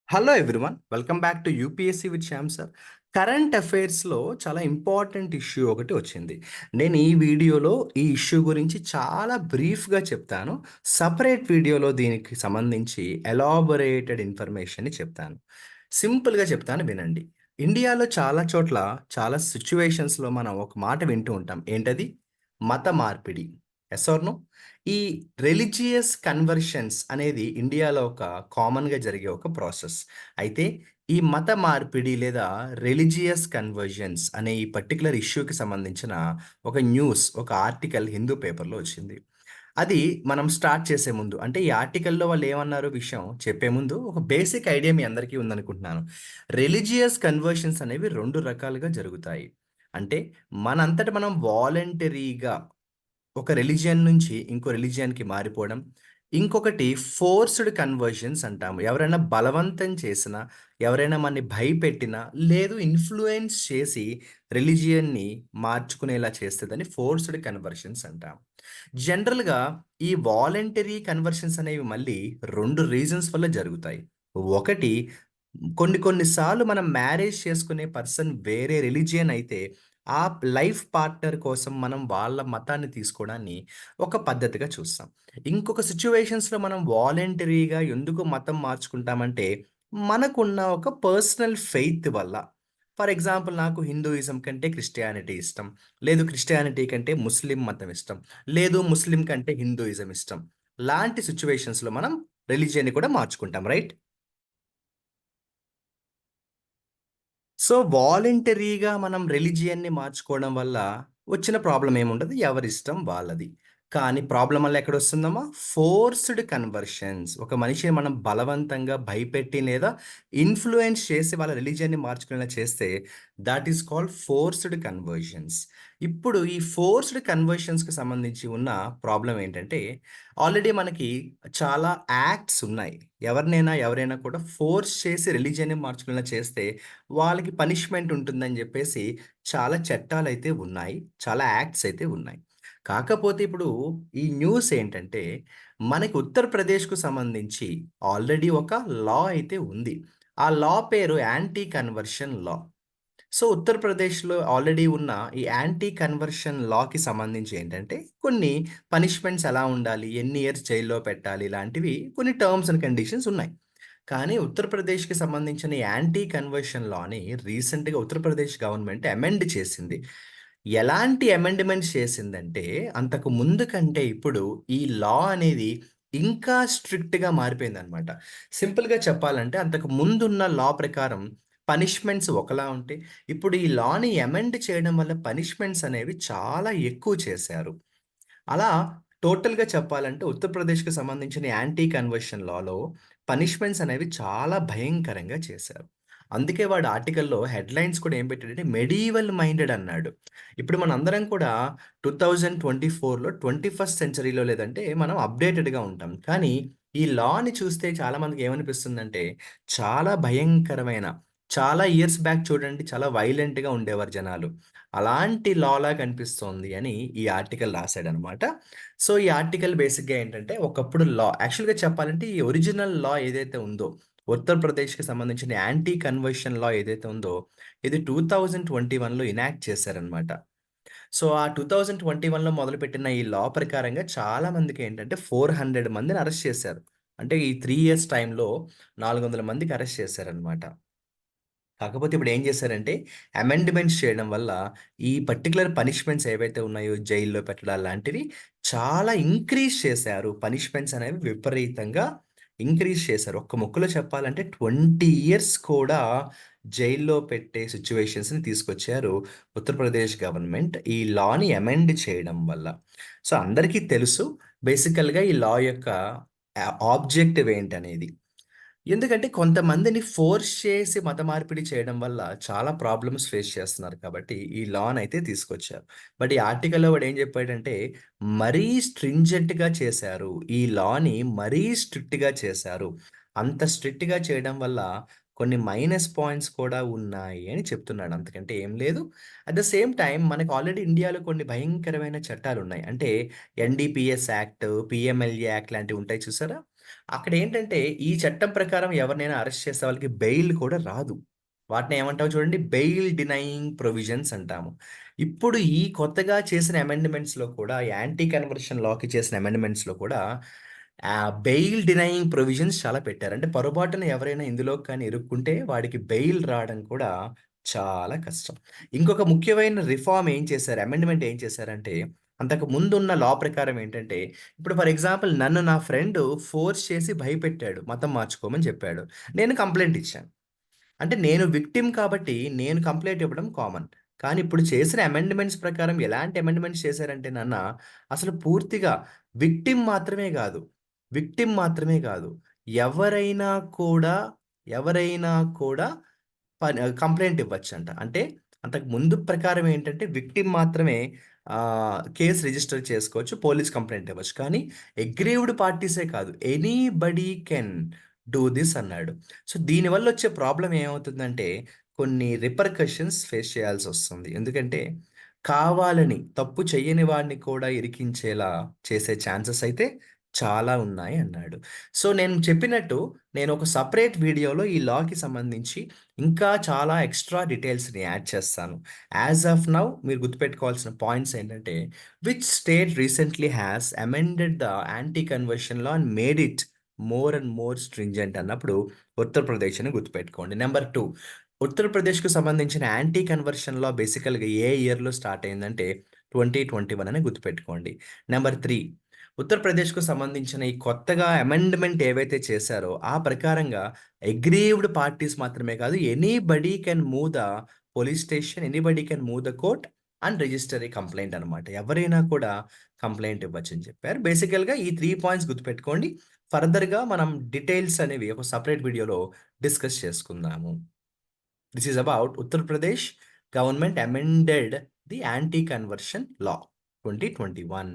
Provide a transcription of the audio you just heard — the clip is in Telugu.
Hello everyone, welcome back to UPSC with Shyam sir. Current అఫైర్స్లో చాలా ఇంపార్టెంట్ ఇష్యూ ఒకటి వచ్చింది. నేను ఈ వీడియోలో ఈ ఇష్యూ గురించి చాలా బ్రీఫ్గా చెప్తాను. సపరేట్ వీడియోలో దీనికి సంబంధించి ఎలాబొరేటెడ్ ఇన్ఫర్మేషన్ని చెప్తాను. సింపుల్గా చెప్తాను, వినండి. ఇండియాలో చాలా చోట్ల చాలా సిచ్యువేషన్స్లో మనం ఒక మాట వింటూ ఉంటాం. ఏంటది? మత మార్పిడి. Yes or no? ఈ రిలిజియస్ కన్వర్షన్స్ అనేది ఇండియాలో ఒక కామన్‌గా జరిగే ఒక ప్రాసెస్. అయితే ఈ మత మార్పిడి లేదా రిలిజియస్ కన్వర్జన్స్ అనే ఈ పర్టిక్యులర్ ఇష్యూకి సంబంధించిన ఒక న్యూస్, ఒక ఆర్టికల్ హిందూ పేపర్‌లో వచ్చింది. అది మనం స్టార్ట్ చేసే ముందు, అంటే ఈ ఆర్టికల్‌లో వాళ్ళు ఏమన్నారో విషయం చెప్పే ముందు ఒక బేసిక్ ఐడియా మీ అందరికీ ఉందనుకుంటున్నాను. రిలిజియస్ కన్వర్షన్స్ అనేవి 2 రకాలుగా జరుగుతాయి. అంటే మనంతట మనం వాలంటరీగా ఒక రిలిజియన్ నుంచి ఇంకో రిలిజియన్‌కి మారిపోవడం. ఇంకొకటి ఫోర్స్‌డ్ కన్వర్షన్స్ అంటాము. ఎవరైనా బలవంతం చేసినా, ఎవరైనా మనని భయపెట్టినా, లేదు ఇన్‌ఫ్లూయెన్స్ చేసి రిలిజియన్‌ని మార్చుకునేలా చేస్తే దాన్ని ఫోర్స్‌డ్ కన్వర్షన్స్ అంటాం. జనరల్‌గా ఈ వాలంటరీ కన్వర్షన్స్ అనేవి మళ్ళీ 2 రీజన్స్ వల్ల జరుగుతాయి. ఒకటి, కొన్ని కొన్ని సార్లు మనం మ్యారేజ్ చేసుకునే పర్సన్ వేరే రిలిజియన్ అయితే, ఆ లైఫ్ పార్ట్నర్ కోసం మనం వాళ్ళ మతాన్ని తీసుకోవడాన్ని ఒక పద్ధతిగా చూస్తాం. ఇంకొక సిట్యుయేషన్స్‌లో మనం వాలంటరీగా ఎందుకు మతం మార్చుకుంటామంటే, మనకున్న ఒక పర్సనల్ ఫెయిత్ వల్ల. ఫర్ ఎగ్జాంపుల్, నాకు హిందూయిజం కంటే క్రిస్టియానిటీ ఇష్టం. లేదు క్రిస్టియానిటీ కంటే ముస్లిం మతం ఇష్టం. లేదు ముస్లిం కంటే హిందూయిజం ఇష్టం. లాంటి సిట్యుయేషన్స్‌లో మనం రిలిజియన్‌ని కూడా మార్చుకుంటాం. రైట్? సో, వాలంటరీగా మనం రిలిజియన్‌ని మార్చుకోవడం వల్ల వచ్చిన ప్రాబ్లమ్ ఏముండదు. ఎవరిష్టం వాళ్ళది. కానీ ప్రాబ్లమ్ మళ్ళా ఎక్కడొస్తుందమ్మా? Forced conversions. ఒక మనిషిని మనం బలవంతంగా భయపెట్టి లేదా ఇన్‌ఫ్లూయెన్స్ చేసి వాళ్ళ రిలిజియన్‌ని మార్చుకునేలా చేస్తే that is called forced conversions. ఇప్పుడు ఈ ఫోర్స్‌డ్ కన్వర్షన్స్‌కి సంబంధించి ఉన్న ప్రాబ్లమ్ ఏంటంటే, ఆల్రెడీ మనకి చాలా యాక్ట్స్ ఉన్నాయి. ఎవరైనా కూడా ఫోర్స్ చేసి రిలిజియన్‌ని మార్చుకునేలా చేస్తే వాళ్ళకి పనిష్మెంట్ ఉంటుందని జెప్పేసి చాలా చట్టాలైతే ఉన్నాయి. చాలా యాక్ట్స్ అయితే ఉన్నాయి. కాకపోతే ఇప్పుడు ఈ న్యూస్ ఏంటంటే, మనకి ఉత్తరప్రదేశ్‌కు సంబంధించి ఆల్రెడీ ఒక లా అయితే ఉంది. ఆ లా పేరు యాంటీ కన్వర్షన్ లా. సో, ఉత్తరప్రదేశ్‌లో ఆల్రెడీ ఉన్న ఈ యాంటీ కన్వర్షన్ లాకి సంబంధించి ఏంటంటే, కొన్ని పనిష్మెంట్స్ ఎలా ఉండాలి, ఎన్ని ఇయర్స్ జైల్‌లో పెట్టాలి, ఇలాంటివి కొన్ని టర్మ్స్ అండ్ కండిషన్స్ ఉన్నాయి. కానీ ఉత్తరప్రదేశ్‌కి సంబంధించిన యాంటీ కన్వర్షన్ లాని రీసెంట్‌గా ఉత్తరప్రదేశ్ గవర్నమెంట్ అమెండ్ చేసింది. ఎలాంటి అమెండ్‌మెంట్స్ చేసిందంటే, అంతకు ముందు కంటే ఇప్పుడు ఈ లా అనేది ఇంకా స్ట్రిక్ట్‌గా మారిపోయిందనమాట. సింపుల్‌గా చెప్పాలంటే, అంతకు ముందున్న లా ప్రకారం పనిష్మెంట్స్ ఒకలా ఉంటే, ఇప్పుడు ఈ లాని అమెండ్ చేయడం వల్ల పనిష్మెంట్స్ అనేవి చాలా ఎక్కువ చేశారు. అలా టోటల్‌గా చెప్పాలంటే, ఉత్తరప్రదేశ్‌కి సంబంధించిన యాంటీ కన్వర్షన్ లాలో పనిష్మెంట్స్ అనేవి చాలా భయంకరంగా చేశారు. అందుకే వాడు ఆర్టికల్‌లో హెడ్‌లైన్స్ కూడా ఏం పెట్టాడంటే, మెడిీవల్ మైండెడ్ అన్నాడు. ఇప్పుడు మనందరం కూడా 2024లో 21st సెంచరీలో లేదంటే మనం అప్‌డేటెడ్‌గా ఉంటాం. కానీ ఈ లాని చూస్తే చాలామందికి ఏమనిపిస్తుందంటే, చాలా భయంకరమైన, చాలా ఇయర్స్ బ్యాక్ చూడండి చాలా వైలెంట్‌గా ఉండేవారు జనాలు. అలాంటి లాలా కనిపిస్తోంది అని ఈ ఆర్టికల్ రాసాడనమాట. సో, ఈ ఆర్టికల్ బేసిక్‌గా ఏంటంటే, ఒకప్పుడు లా యాక్చువల్‌గా చెప్పాలంటే, ఈ ఒరిజినల్ లా ఏదైతే ఉందో, ఉత్తరప్రదేశ్‌కి సంబంధించిన యాంటీ కన్వర్షన్ లా ఏదైతే ఉందో, ఇది 2021లో ఎనాక్ట్ చేశారనమాట. సో, ఆ 2021లో మొదలుపెట్టిన ఈ లా ప్రకారంగా చాలా మందికేంటంటే 400 మందిని అరెస్ట్ చేశారు. అంటే ఈ 3 ఇయర్స్ టైమ్‌లో 400 మందికి అరెస్ట్ చేశారనమాట. కాకపోతే ఇప్పుడేం జేశారంటే, అమెండ్‌మెంట్స్ చేయడం వల్ల ఈ పర్టిక్యులర్ పనిష్మెంట్స్ ఏవైతే ఉన్నాయో, జైల్‌లో పెట్టడాలు లాంటివి చాలా ఇంక్రీజ్ చేశారు. పనిష్మెంట్స్ అనేవి విపరీతంగా ఇంక్రీజ్ చేశారు. ఒక్క ముక్కలో చెప్పాలంటే 20 ఇయర్స్ కూడా జైల్‌లో పెట్టే సిట్యుయేషన్స్‌ని తీసుకొచ్చారు ఉత్తరప్రదేశ్ గవర్నమెంట్ ఈ లాని అమెండ్ చేయడం వల్ల. సో, అందరికీ తెలుసు బేసికల్‌గా ఈ లా యొక్క ఆబ్జెక్టివ్ ఏంటనేది. ఎందుకంటే కొంతమందిని ఫోర్స్ చేసి మత మార్పిడి చేయడం వల్ల చాలా ప్రాబ్లమ్స్ ఫేస్ చేస్తున్నారు కాబట్టి ఈ లానయితే తీసుకొచ్చారు. బట్ ఈ ఆర్టికల్‌లో వాడేం చెప్పాడంటే, మరీ స్ట్రింజెంట్‌గా చేశారు. ఈ లాని మరీ స్ట్రిక్ట్‌గా చేశారు. అంత స్ట్రిక్ట్‌గా చేయడం వల్ల కొన్ని మైనస్ పాయింట్స్ కూడా ఉన్నాయి అని చెప్తున్నాడు. అంతకంటే ఏం లేదు. అట్ ద సేమ్ టైమ్ మనకు ఆల్రెడీ ఇండియాలో కొన్ని భయంకరమైన చట్టాలున్నాయి. అంటే ఎన్‌డీపీఎస్ యాక్ట్, పీఎంఎల్ఏ యాక్ట్ లాంటివి ఉంటాయి చూసారా? అక్కడేంటంటే ఈ చట్టం ప్రకారం ఎవరినైనా అరెస్ట్ చేసే వాళ్ళకి బెయిల్ కూడా రాదు. వాటిని ఏమంటామో చూడండి, బెయిల్ డినయింగ్ ప్రొవిజన్స్ అంటాము. ఇప్పుడు ఈ కొత్తగా చేసిన అమెండ్‌మెంట్స్‌లో కూడా యాంటీ కన్వర్షన్ లాకి చేసిన అమెండ్‌మెంట్స్‌లో కూడా బెయిల్ డినయింగ్ ప్రొవిజన్స్ చాలా పెట్టారు. అంటే పొరపాటున ఎవరైనా ఇందులోకి కానీ ఇరుక్కుంటే వాడికి బెయిల్ రావడం కూడా చాలా కష్టం. ఇంకొక ముఖ్యమైన రిఫార్మ్ ఏం చేశారు, అమెండ్‌మెంట్ ఏం చేశారంటే, అంతకు ముందున్న లా ప్రకారం ఏంటంటే, ఇప్పుడు ఫర్ ఎగ్జాంపుల్ నన్ను నా ఫ్రెండు ఫోర్స్ చేసి భయపెట్టాడు. మతం మార్చుకోమని చెప్పాడు. నేను కంప్లెయింట్ ఇచ్చాను. అంటే నేను విక్టిమ్ కాబట్టి నేను కంప్లెయింట్ ఇవ్వడం కామన్. కానీ ఇప్పుడు చేసిన అమెండ్‌మెంట్స్ ప్రకారం ఎలాంటి అమెండ్‌మెంట్స్ చేశారంటే అసలు పూర్తిగా విక్టిమ్ మాత్రమే గాదు. విక్టిమ్ మాత్రమే గాదు. ఎవరైనా కూడా, ఎవరైనా కూడా కంప్లెయింట్ ఇవ్వచ్చంట. అంటే అంతకు ముందు ప్రకారం ఏంటంటే విక్టిమ్ మాత్రమే కేస్ రిజిస్టర్ చేసుకోవచ్చు. పోలీస్ కంప్లెయింట్ ఇవ్వచ్చు. కానీ అగ్రీవ్డ్ పార్టీసే కాదు. ఎనీబడీ కెన్ డూ థిస్ అన్నాడు. సో, దీనివల్ల వచ్చే ప్రాబ్లమ్ ఏమవుతుందంటే, కొన్ని రిపర్కషన్స్ ఫేస్ చేయాల్సొస్తుంది. ఎందుకంటే, కావాలని తప్పు చెయ్యని వాడిని కూడా ఇరికించేలా చేసే ఛాన్సెస్ అయితే చాలా ఉన్నాయి అన్నాడు. సో, నేను చెప్పినట్టు నేను ఒక సెపరేట్ వీడియోలో ఈ లాకి సంబంధించి ఇంకా చాలా ఎక్స్‌ట్రా డీటెయిల్స్‌ని యాడ్ చేస్తాను. యాస్ ఆఫ్ నౌ మీరు గుర్తుపెట్టుకోవాల్సిన పాయింట్స్ ఏంటంటే, which state recently has amended the anti conversion law and made it more and more stringent అన్నప్పుడు ఉత్తరప్రదేశ్ అని గుర్తుపెట్టుకోండి. నంబర్ 2, ఉత్తరప్రదేశ్‌కు సంబంధించిన యాంటీ కన్వర్షన్ లా బేసికల్‌గా ఏ ఇయర్‌లో స్టార్ట్ అయిందంటే 2021 అని గుర్తుపెట్టుకోండి. నంబర్ 3, ఉత్తరప్రదేశ్‌కు సంబంధించిన ఈ కొత్తగా అమెండ్‌మెంట్ ఏవైతే చేశారో ఆ ప్రకారంగా అగ్రీవ్డ్ పార్టీస్ మాత్రమే కాదు, anybody can move the police station, anybody can move the court and register a complaint అనమాట. ఎవరైనా కూడా కంప్లెయింట్ ఇవ్వచ్చని చెప్పారు. బేసికల్‌గా ఈ 3 పాయింట్స్ గుర్తుపెట్టుకోండి. ఫర్దర్‌గా మనం డీటెయిల్స్ అనేవి ఒక సెపరేట్ వీడియోలో డిస్కస్ చేసుకుందాము. This is about Uttar Pradesh government amended the anti conversion law 2021.